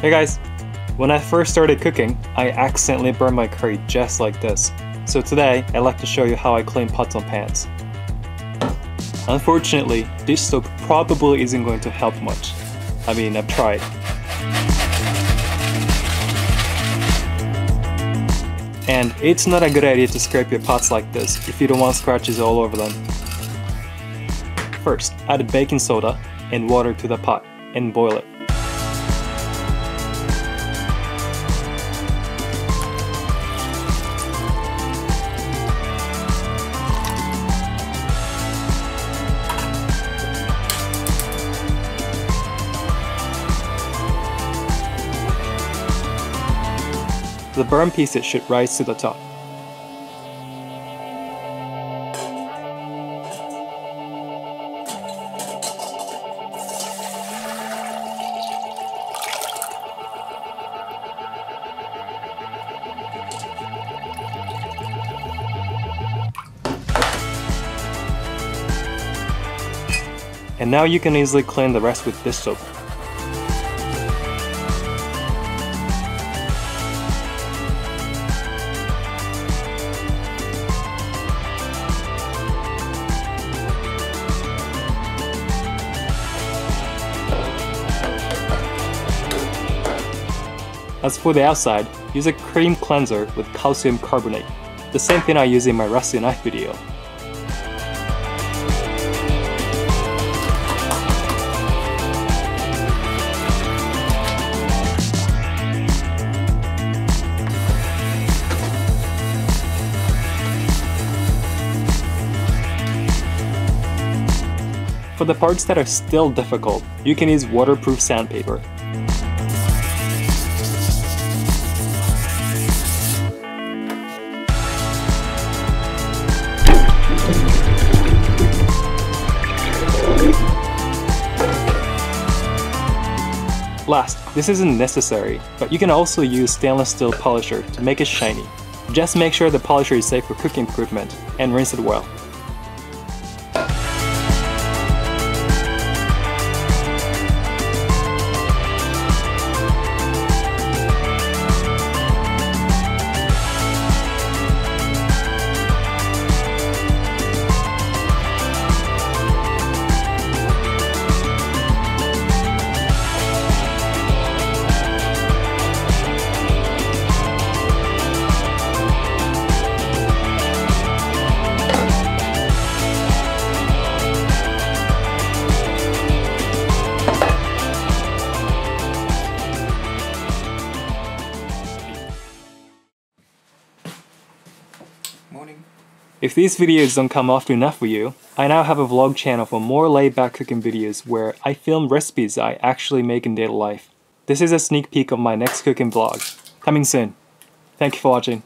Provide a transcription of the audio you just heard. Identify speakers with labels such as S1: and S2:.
S1: Hey guys! When I first started cooking, I accidentally burned my curry just like this. So today, I'd like to show you how I clean pots and pans. Unfortunately, dish soap probably isn't going to help much. I mean, I've tried. And it's not a good idea to scrape your pots like this if you don't want scratches all over them. First, add baking soda and water to the pot and boil it. The burnt pieces should rise to the top. And now you can easily clean the rest with dish soap. As for the outside, use a cream cleanser with calcium carbonate, the same thing I use in my rusty knife video. For the parts that are still difficult, you can use waterproof sandpaper. Last, this isn't necessary, but you can also use stainless steel polisher to make it shiny. Just make sure the polisher is safe for cooking equipment and rinse it well. If these videos don't come often enough for you, I now have a vlog channel for more laid-back cooking videos where I film recipes I actually make in daily life. This is a sneak peek of my next cooking vlog. Coming soon. Thank you for watching.